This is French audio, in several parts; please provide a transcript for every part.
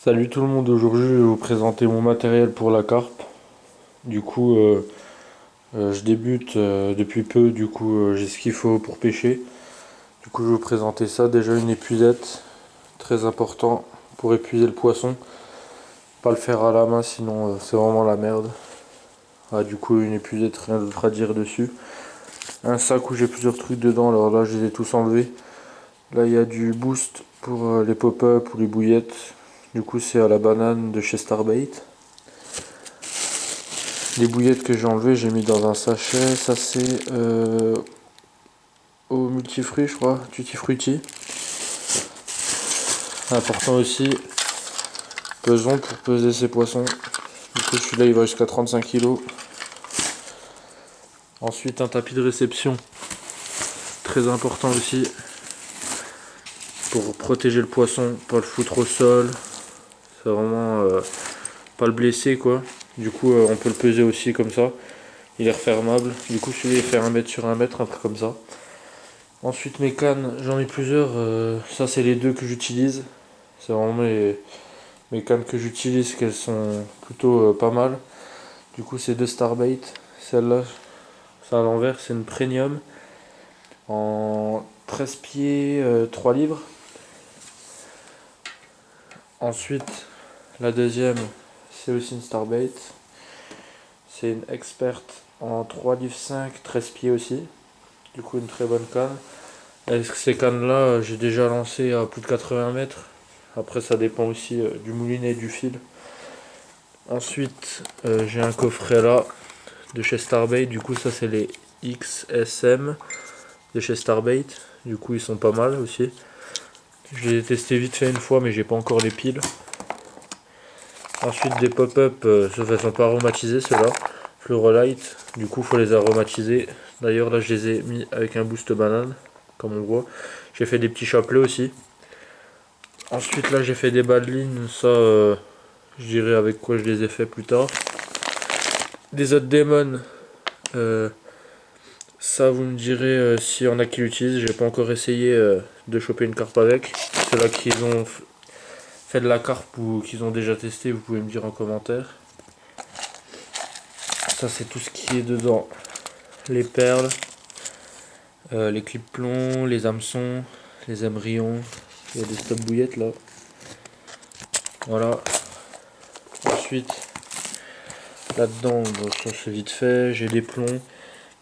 Salut tout le monde, aujourd'hui je vais vous présenter mon matériel pour la carpe. Du coup, je débute depuis peu, du coup j'ai ce qu'il faut pour pêcher. Du coup je vais vous présenter ça. Déjà une épuisette, très important pour épuiser le poisson. Pas le faire à la main sinon c'est vraiment la merde. Ah, du coup une épuisette, rien d'autre à dire dessus. Un sac où j'ai plusieurs trucs dedans, alors là je les ai tous enlevés. Là il y a du boost pour les pop-up ou les bouillettes. Du coup c'est à la banane de chez Starbait. Les bouillettes que j'ai enlevées, j'ai mis dans un sachet. Ça, c'est au multifruit, je crois, tutti frutti. Important aussi, pesons pour peser ces poissons. Du coup, celui-là, il va jusqu'à 35 kg. Ensuite, un tapis de réception, très important aussi, pour protéger le poisson, pas le foutre au sol. C'est vraiment pas le blesser, quoi. Du coup, on peut le peser aussi comme ça. Il est refermable. Du coup, celui-là, il fait 1 mètre sur 1 mètre, un truc comme ça. Ensuite mes cannes, j'en ai plusieurs. Ça c'est les deux que j'utilise. C'est vraiment mes cannes que j'utilise, qu'elles sont plutôt pas mal. Du coup c'est deux Starbait. Celle-là, ça à l'envers, c'est une premium en 13 pieds, 3 livres. Ensuite la deuxième, c'est aussi une Starbait. C'est une experte en 3 livres 5, 13 pieds aussi. Du coup une très bonne canne. Avec ces cannes là, j'ai déjà lancé à plus de 80 mètres. Après, ça dépend aussi du moulinet et du fil. Ensuite, j'ai un coffret là de chez Starbait. Du coup, ça, c'est les XSM de chez Starbait. Du coup, ils sont pas mal aussi. Je les ai testés vite fait une fois, mais j'ai pas encore les piles. Ensuite, des pop-up, sauf elles sont pas aromatisées ceux-là. Fluorolite, du coup, faut les aromatiser. D'ailleurs, là, je les ai mis avec un boost banane, comme on voit. J'ai fait des petits chapelets aussi. Ensuite, là, j'ai fait des bas de ligne. Ça, je dirais avec quoi je les ai fait plus tard. Des autres démons. euh, Ça, vous me direz s'il y en a qui l'utilisent. J'ai pas encore essayé de choper une carpe avec. Ceux-là qui ont fait de la carpe ou qu'ils ont déjà testé, vous pouvez me dire en commentaire. Ça, c'est tout ce qui est dedans. Les perles, les clips plombs, les hameçons, les émerillons. Il y a des stop bouillettes là. Voilà. Ensuite, là-dedans, bon, ça c'est vite fait. J'ai des plombs.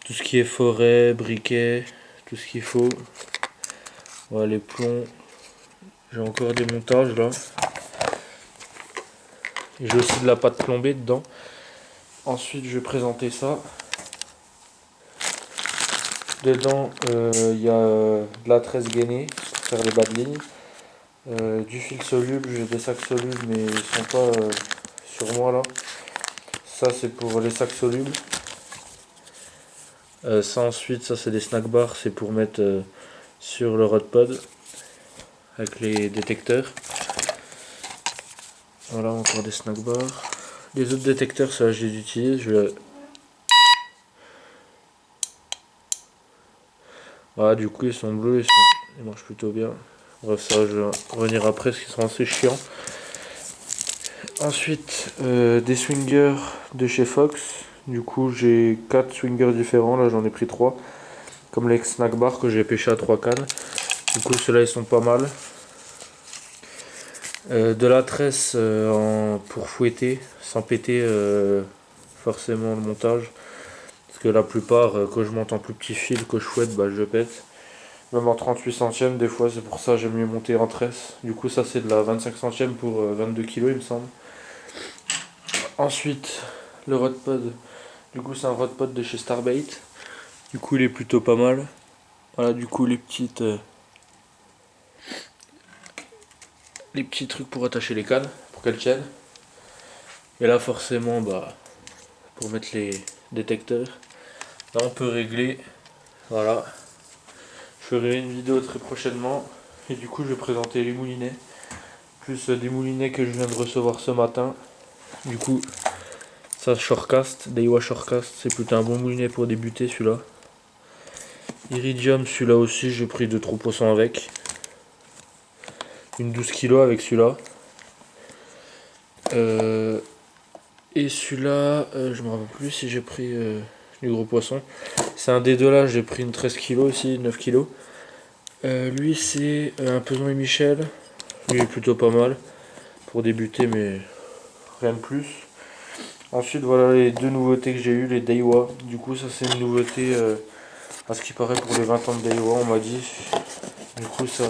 Tout ce qui est forêt, briquet, tout ce qu'il faut. Voilà les plombs. J'ai encore des montages là. J'ai aussi de la pâte plombée dedans. Ensuite je vais présenter ça. Dedans il y a de la tresse gainée pour faire les bas de ligne. Du fil soluble, j'ai des sacs solubles mais ils sont pas sur moi là. Ça c'est pour les sacs solubles. Ça ensuite, ça c'est des snack bars, c'est pour mettre sur le rod pod avec les détecteurs. Voilà encore des snack bars. Les autres détecteurs, ça je les utilise. Voilà, du coup ils sont bleus, ils marchent plutôt bien. Bref, ça je vais revenir après parce qu'ils sont assez chiants. Ensuite, des swingers de chez Fox. Du coup j'ai 4 swingers différents, là j'en ai pris 3. Comme les snack bars que j'ai pêché à 3 cannes. Du coup ceux-là ils sont pas mal. De la tresse pour fouetter, sans péter forcément le montage. Parce que la plupart, quand je monte en plus petit fil, que je fouette, bah je pète. Même en 38 centièmes des fois, c'est pour ça que j'aime mieux monter en tresse. Du coup ça c'est de la 25 centièmes pour 22 kg il me semble. Ensuite, le rodpod. Du coup c'est un rodpod de chez Starbait. Du coup il est plutôt pas mal. Voilà du coup les petits trucs pour attacher les cannes, pour qu'elles tiennent. Et là forcément bah pour mettre les détecteurs. Là on peut régler. Voilà. Je ferai une vidéo très prochainement. Et du coup je vais présenter les moulinets. Plus des moulinets que je viens de recevoir ce matin. Du coup ça Shorecast, Daiwa Shorecast, c'est plutôt un bon moulinet pour débuter celui-là. Iridium, celui-là aussi j'ai pris 2-3 poissons avec. Une 12 kg avec celui-là. Et celui-là, je me rappelle plus si j'ai pris du gros poisson. C'est un des deux là, j'ai pris une 13 kg aussi, 9 kg. Lui c'est un Peson et Michel. Lui est plutôt pas mal pour débuter, mais rien de plus. Ensuite voilà les deux nouveautés que j'ai eu, les Daiwa. Du coup ça c'est une nouveauté à ce qui paraît pour les 20 ans de Daiwa, on m'a dit. Du coup ça,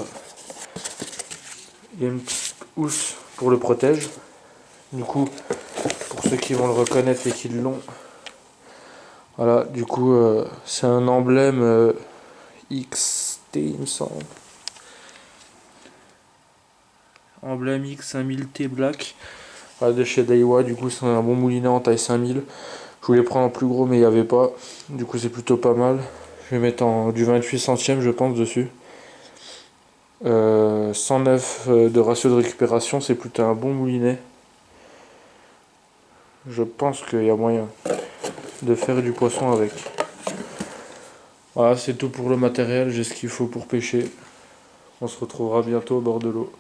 il y a une petite housse pour le protège. Du coup pour ceux qui vont le reconnaître et qui l'ont, voilà, du coup c'est un emblème XT il me semble. Emblème X5000T Black, voilà, de chez Daiwa. Du coup c'est un bon moulinet en taille 5000. Je voulais prendre en plus gros mais il n'y avait pas. Du coup c'est plutôt pas mal. Je vais mettre du 28 centièmes je pense dessus. 109 de ratio de récupération, c'est plutôt un bon moulinet. Je pense qu'il y a moyen de faire du poisson avec. Voilà, c'est tout pour le matériel, j'ai ce qu'il faut pour pêcher. On se retrouvera bientôt au bord de l'eau.